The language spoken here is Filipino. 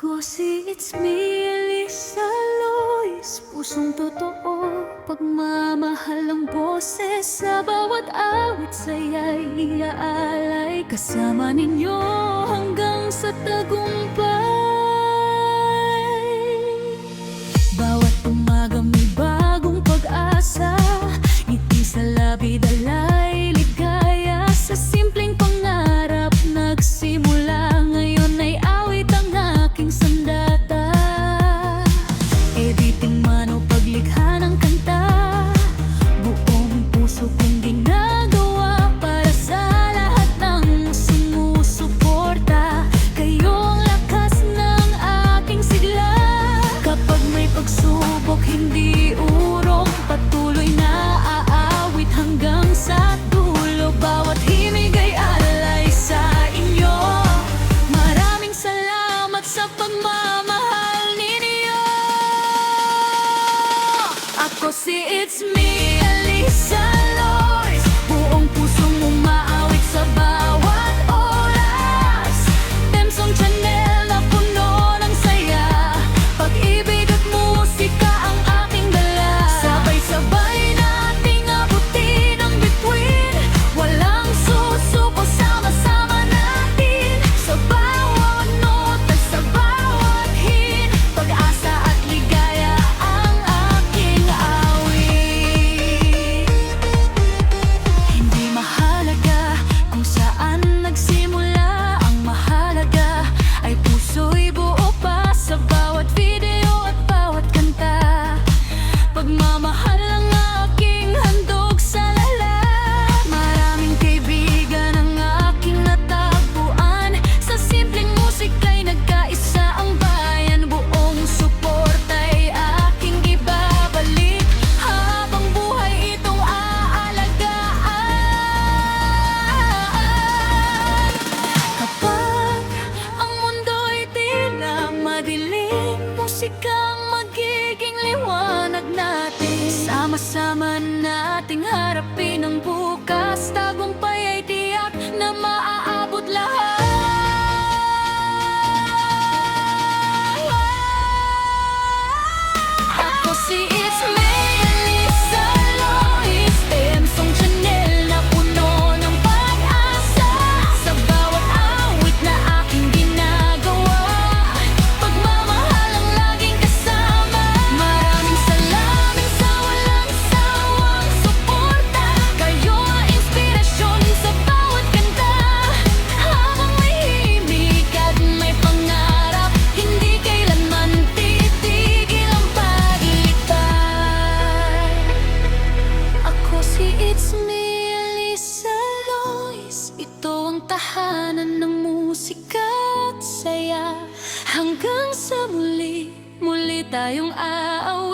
Ako si It's Me, Elisa Lois. Pusong totoo, pagmamahal ang boses. Sa bawat awit saya'y iaalay. Kasama ninyo hanggang sa tagumpay. Bawat umaga may bagong pag-asa. Ngiti sa labi, dalay ligaya. Sa simpleng pangarap nagsimula. Ngayon ay awit ang aking sandata. Editing man o paglikha ng kanta, buong puso kong ginagawa para sa lahat ng sumusuporta. Kayong lakas ng aking sigla. Kapag may pagsubok, hindi urong, patuloy na aawit hanggang sa dulo. Bawat himig ay alay sa inyo. Maraming salamat sa pagmamahal ninyo. Ako si It's Me, Elisa Lois. Buong pusong umaawit sa bawat oras. Temsong Chanel na puno ng saya. Pag-ibig at musika ang aking dala. Sabay-sabay nating abutin ang bituin. Walang susuko, sama-sama natin. Sa bawat nota, sa bawat hit, pag-asa at ligaya ang aking awit. Hindi mahalaga kung saan nagsimula. Ang mahalaga ay puso'y buo pa sa bawat video at bawat kanta. Pagmamahal ang aking handog sa lahat. Maraming kaibigan ang aking natagpuan. Sa simpleng musika'y nagkaisa ang bayan. Buong suporta'y aking ibabalik. Habang buhay itong aalagaan. Kapag ang mundo'y tila madilim, musikang magiging liwanag natin. Sama-sama nating harapin ang bukas. Tagumpay ay tiyak na maaabot lahat. Ako si It's Me, Elisa Lois. Temsong Chanel na puno ng pag-asa. Sa bawat awit na aking ginagawa, pagmamahal ang laging kasama. Maraming salamat sa walang sawang suporta. Kayo ang inspirasyon sa bawat kanta. Habang may himig at may pangarap, hindi kailanman titigil ang paglipad. Ako si It's Me, Elisa Lois. Ito ang tahanan ng musika at saya. Hanggang sa muli, muli tayong aaw